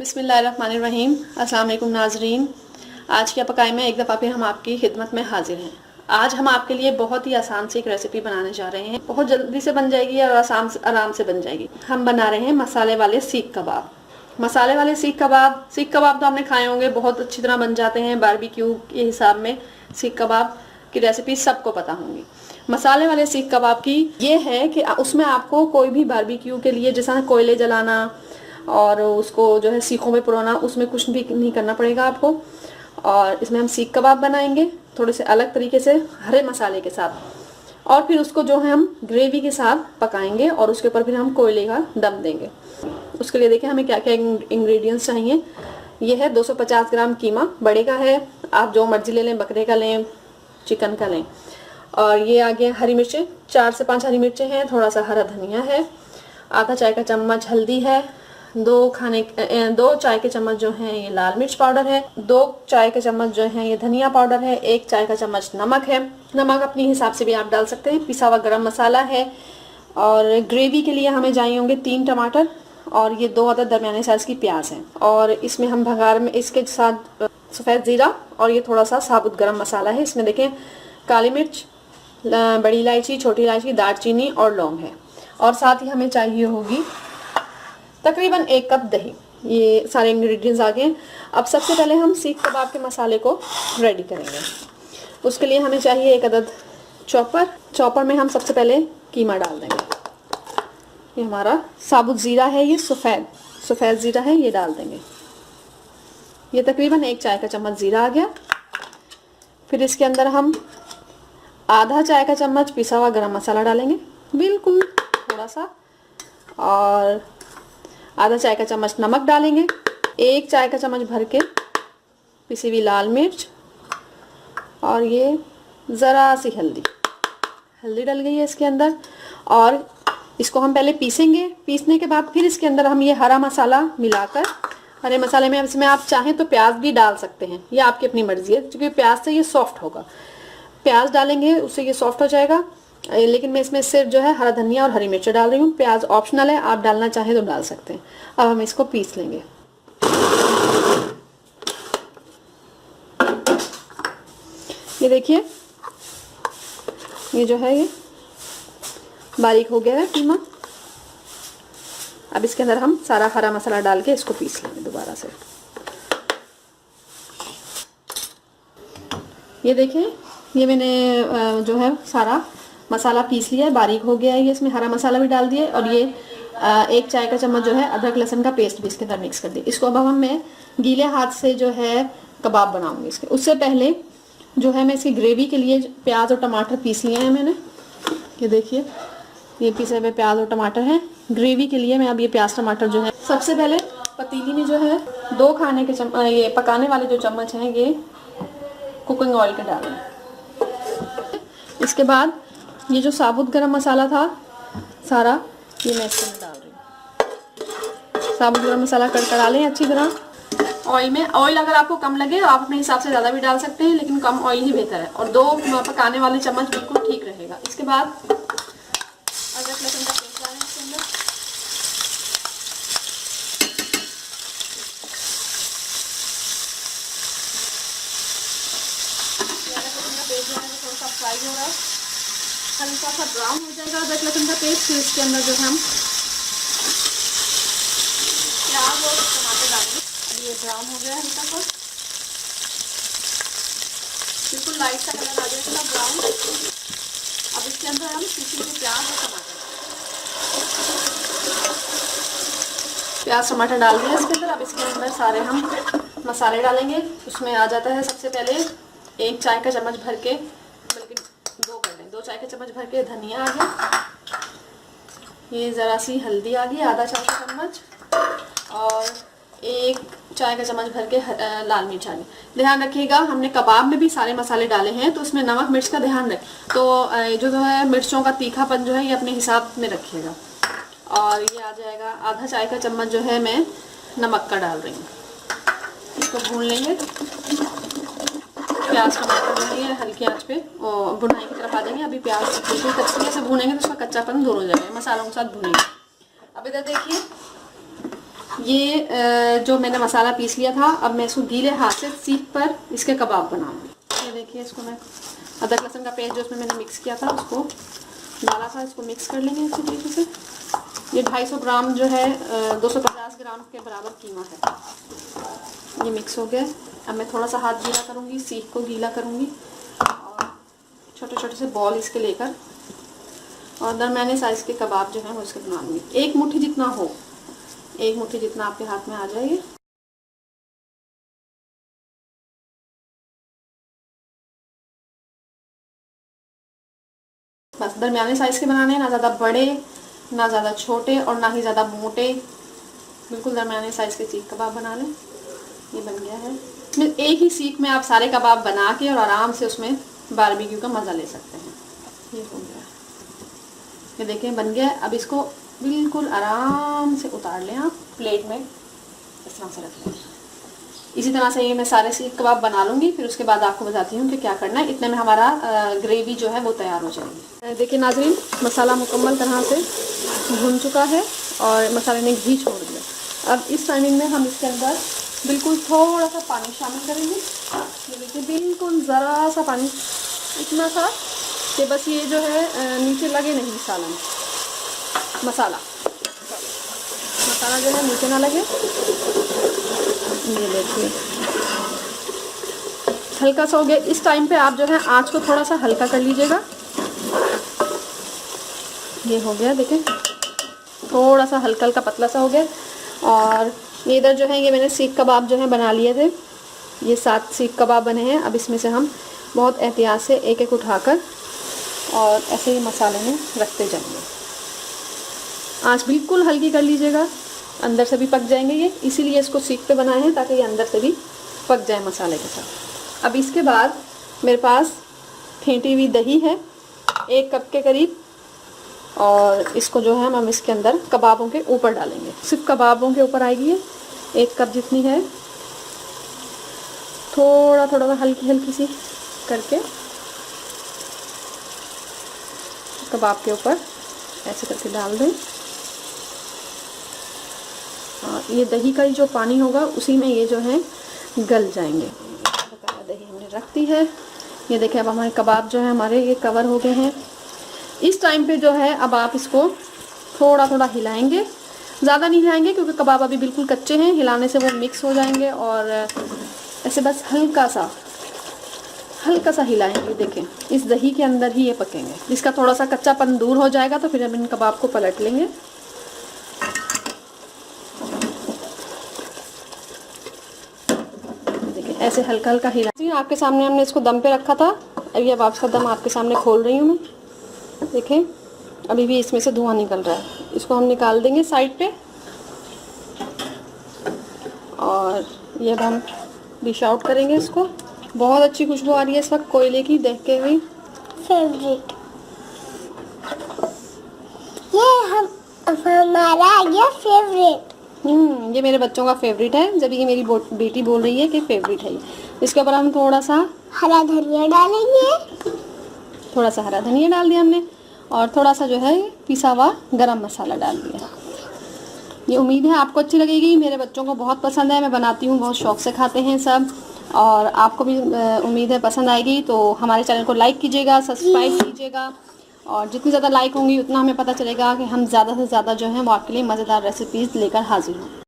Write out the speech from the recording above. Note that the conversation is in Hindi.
बिस्मिल्लाहिर्रहमानिर्रहीम। अस्सलाम वालेकुम नाजरीन। आज की पकाई में एक दफ़ा फिर हम आपकी खिदमत में हाजिर हैं। आज हम आपके लिए बहुत ही आसान सी एक रेसिपी बनाने जा रहे हैं। बहुत जल्दी से बन जाएगी और आराम से बन जाएगी। हम बना रहे हैं मसाले वाले सीख कबाब। मसाले वाले सीख कबाब तो आपने खाए होंगे, बहुत अच्छी तरह बन जाते हैं। बारबेक्यू के हिसाब में सीख कबाब की रेसिपी सबको पता होंगी। मसाले वाले सीख कबाब की ये है कि उसमें आपको कोई भी बारबेक्यू के लिए जैसा कोयले जलाना और उसको जो है सीखों में पुराना, उसमें कुछ भी नहीं करना पड़ेगा आपको। और इसमें हम सीख कबाब बनाएंगे थोड़े से अलग तरीके से, हरे मसाले के साथ। और फिर उसको जो है हम ग्रेवी के साथ पकाएंगे और उसके ऊपर फिर हम कोयले का दम देंगे। उसके लिए देखिए हमें क्या क्या इंग्रेडिएंट्स चाहिए। ये है 250 ग्राम कीमा, बड़े का है, आप जो मर्जी ले लें, बकरे का लें, चिकन का लें। और ये आ गया हरी मिर्चें, 4 से 5 हरी मिर्चें हैं, थोड़ा सा हरा धनिया है, आधा चाय का चम्मच हल्दी है, 2 चाय के चम्मच जो है ये लाल मिर्च पाउडर है, 2 चाय के चम्मच जो है ये धनिया पाउडर है, 1 चाय का चम्मच नमक है। नमक अपने हिसाब से भी आप डाल सकते हैं। पिसा हुआ गरम मसाला है। और ग्रेवी के लिए हमें चाहिए होंगे 3 टमाटर और ये 2 अदद दरमियाने साइज की प्याज हैं। और इसमें हम भगार में इसके साथ सफ़ेद ज़ीरा और ये थोड़ा सा साबुत गरम मसाला है। इसमें देखें काली मिर्च, बड़ी इलायची, छोटी इलायची, दालचीनी और लौंग है। और साथ ही हमें चाहिए होगी तकरीबन 1 कप दही। ये सारे इंग्रेडिएंट्स आ गए। अब सबसे पहले हम सीख कबाब के मसाले को रेडी करेंगे। उसके लिए हमें चाहिए 1 अदद चॉपर में हम सबसे पहले कीमा डाल देंगे। ये हमारा साबुत ज़ीरा है, ये सफ़ेद ज़ीरा है, ये डाल देंगे। ये तकरीबन 1 चाय का चम्मच ज़ीरा आ गया। फिर इसके अंदर हम आधा चाय का चम्मच पिसा हुआ गरम मसाला डालेंगे, बिल्कुल थोड़ा सा। और आधा चाय का चम्मच नमक डालेंगे, 1 चाय का चम्मच भर के पिसी हुई लाल मिर्च और ये ज़रा सी हल्दी डल गई है इसके अंदर। और इसको हम पहले पीसेंगे। पीसने के बाद फिर इसके अंदर हम ये हरा मसाला मिलाकर, हरे मसाले में इसमें आप चाहें तो प्याज भी डाल सकते हैं, ये आपकी अपनी मर्जी है, क्योंकि प्याज से ये सॉफ्ट होगा। प्याज डालेंगे उससे ये सॉफ्ट हो जाएगा। लेकिन मैं इसमें सिर्फ जो है हरा धनिया और हरी मिर्च डाल रही हूँ। प्याज ऑप्शनल है, आप डालना चाहें तो डाल सकते हैं। अब हम इसको पीस लेंगे। ये देखिए ये जो है ये बारीक हो गया है कीमा। अब इसके अंदर हम सारा हरा मसाला डाल के इसको पीस लेंगे दोबारा से। ये देखिए ये मैंने जो है सारा मसाला पीस लिया है, बारीक हो गया है ये। इसमें हरा मसाला भी डाल दिए और ये 1 चाय का चम्मच जो है अदरक लहसुन का पेस्ट भी इसके अंदर मिक्स कर दिया। इसको अब मैं गीले हाथ से जो है कबाब बनाऊंगी इसके। उससे पहले जो है मैं इसकी ग्रेवी के लिए प्याज और टमाटर पीस लिए हैं मैंने। ये देखिए ये पीसे हुए प्याज और टमाटर हैं। ग्रेवी के लिए मैं अब ये प्याज टमाटर जो है सबसे पहले पतीली में जो है 2 खाने के ये पकाने वाले जो चम्मच हैं ये कुकिंग ऑयल के डालें। इसके बाद ये जो साबुत गरम मसाला था सारा ये मैं इसके अंदर डाल रही हूँ। साबुत गरम मसाला कड़कड़ा लें अच्छी तरह ऑयल में। ऑयल अगर आपको कम लगे आप अपने हिसाब से ज़्यादा भी डाल सकते हैं, लेकिन कम ऑयल ही बेहतर है। और 2 पकाने वाले चम्मच बिल्कुल ठीक रहेगा। इसके बाद अदरक लहसुन का पेस्ट डालें इसके अंदर। अदरक लहसुन का पेस्ट जो है थोड़ा सा फ्राई हो रहा है, हल्का सा ब्राउन हो जाएगा अदरक लहसुन का पेस्ट। फिर इसके अंदर जो हम प्याज और टमाटर डालेंगे। ये ब्राउन हो गया हल्का सा, बिल्कुल लाइट सा कलर आ जाएगा ब्राउन। अब इसके अंदर हम पिसी हुए प्याज टमाटर डाल दिया इसके अंदर। अब इसके अंदर सारे हम मसाले डालेंगे। उसमें आ जाता है सबसे पहले 1 चाय का चम्मच भर के, बल्कि 2 कर लें, 2 चाय के चम्मच भर के धनिया आ गया। ये ज़रा सी हल्दी आ गई, आधा चाय का चम्मच। और 1 चाय का चम्मच भर के लाल मिर्च आ गई। ध्यान रखिएगा हमने कबाब में भी सारे मसाले डाले हैं, तो उसमें नमक मिर्च का ध्यान रखें। तो जो है मिर्चों का तीखापन जो है ये अपने हिसाब में रखिएगा। और ये आ जाएगा आधा चाय का चम्मच जो है मैं नमक का डाल रही हूँ। इसको भून लेंगे। प्याज टमाटर जो है ये हल्की आंच पे भुनाई की तरफ आ जाएंगे। अभी प्याज बिल्कुल कच्ची से भूनेंगे तो उसका कच्चापन दूर हो जाएगा, मसालों के साथ भूनेंगे। अब इधर देखिए ये जो मैंने मसाला पीस लिया था, अब मैं इसको गीले हाथ से सीख पर इसके कबाब बनाऊंगी। ये देखिए, इसको मैं अदरक लहसुन का पेस्ट जो उसमें मैंने मिक्स किया था उसको डाला था, इसको मिक्स कर लेंगे अच्छी तरीके से। ये 250 ग्राम जो है 250 ग्राम के बराबर कीमा है। ये मिक्स हो गया। अब मैं थोड़ा सा हाथ गीला करूँगी, सीख को गीला करूँगी और छोटे छोटे से बॉल इसके लेकर और दरमियाने साइज़ के कबाब जो हैं वो इसके बनाऊँगी। एक मुट्ठी जितना हो, एक मुट्ठी जितना आपके हाथ में आ जाएगी। बस दरमियाने साइज़ के बनाने हैं, ना ज़्यादा बड़े ना ज़्यादा छोटे और ना ही ज़्यादा मोटे, बिल्कुल दरमियाने साइज़ के सीख कबाब बना लें। ये बन गया है। एक ही सीख में आप सारे कबाब बना के और आराम से उसमें बारबेक्यू का मज़ा ले सकते हैं। ये हो गया, ये देखें बन गया है। अब इसको बिल्कुल आराम से उतार लें आप प्लेट में, इस तरह से रख लें। इसी तरह से ये मैं सारे सीख कबाब बना लूँगी, फिर उसके बाद आपको बताती हूँ कि क्या करना है। इतने में हमारा ग्रेवी जो है वो तैयार हो जाएगी। देखिए नाज़रीन, मसाला मुकम्मल तरह से भुन चुका है और मसाले ने घी छोड़ दिया। अब इस टाइमिंग में हम इसके अंदर बिल्कुल थोड़ा सा पानी शामिल करेंगे। ये देखिए, बिल्कुल ज़रा सा पानी, इतना सा कि बस ये जो है नीचे लगे नहीं सालन, मसाला जो है नीचे ना लगे। ये देखिए हल्का सा हो गया। इस टाइम पे आप जो है आँच को थोड़ा सा हल्का कर लीजिएगा। ये हो गया, देखें थोड़ा सा हल्का हल्का पतला सा हो गया। और ये इधर जो है ये मैंने सीख कबाब जो है बना लिए थे, ये 7 सीख कबाब बने हैं। अब इसमें से हम बहुत एहतियात से एक एक उठाकर और ऐसे ही मसाले में रखते जाएंगे। आँच बिल्कुल हल्की कर लीजिएगा, अंदर से भी पक जाएंगे ये, इसीलिए इसको सीख पे बनाए हैं ताकि ये अंदर से भी पक जाए मसाले के साथ। अब इसके बाद मेरे पास फेंटी हुई दही है 1 कप के करीब, और इसको जो है हम इसके अंदर कबाबों के ऊपर डालेंगे। सिर्फ कबाबों के ऊपर आएगी ये, 1 कप जितनी है। थोड़ा थोड़ा हल्की हल्की सी करके कबाब के ऊपर ऐसे करके डाल दें। और ये दही का ही जो पानी होगा उसी में ये जो है गल जाएंगे। दही हमने रख दी है। ये देखें, अब हमारे कबाब जो है हमारे ये कवर हो गए हैं। इस टाइम पे जो है अब आप इसको थोड़ा थोड़ा हिलाएंगे, ज़्यादा नहीं हिलाएंगे क्योंकि कबाब अभी बिल्कुल कच्चे हैं। हिलाने से वो मिक्स हो जाएंगे और ऐसे बस हल्का सा हिलाएंगे। देखें इस दही के अंदर ही ये पकेंगे। इसका थोड़ा सा कच्चापन दूर हो जाएगा तो फिर हम इन कबाब को पलट लेंगे। देखिए ऐसे हल्का हल्का हिला। आपके सामने हमने इसको दम पे रखा था, अभी अब आपका दम आपके सामने खोल रही हूँ मैं। देखें अभी भी इसमें से धुआं निकल रहा है। इसको हम निकाल देंगे साइड पे और ये अब हम डिश आउट करेंगे इसको। बहुत अच्छी खुशबू आ रही है इस वक्त कोयले की, देख के हुई फेवरेट। ये हमारा ये फेवरेट। ये मेरे बच्चों का फेवरेट है। जब ये मेरी बेटी बोल रही है कि फेवरेट है। इसके ऊपर हम थोड़ा सा हरा धनिया डालेंगे। थोड़ा सा हरा धनिया डाल दिया हमने और थोड़ा सा जो है पिसा हुआ गरम मसाला डाल दिया। ये उम्मीद है आपको अच्छी लगेगी। मेरे बच्चों को बहुत पसंद है, मैं बनाती हूँ, बहुत शौक से खाते हैं सब, और आपको भी उम्मीद है पसंद आएगी। तो हमारे चैनल को लाइक कीजिएगा, सब्सक्राइब कीजिएगा, और जितनी ज़्यादा लाइक होंगी उतना हमें पता चलेगा कि हम ज़्यादा से ज़्यादा जो है वो आपके लिए मज़ेदार रेसिपीज़ लेकर हाजिर हों।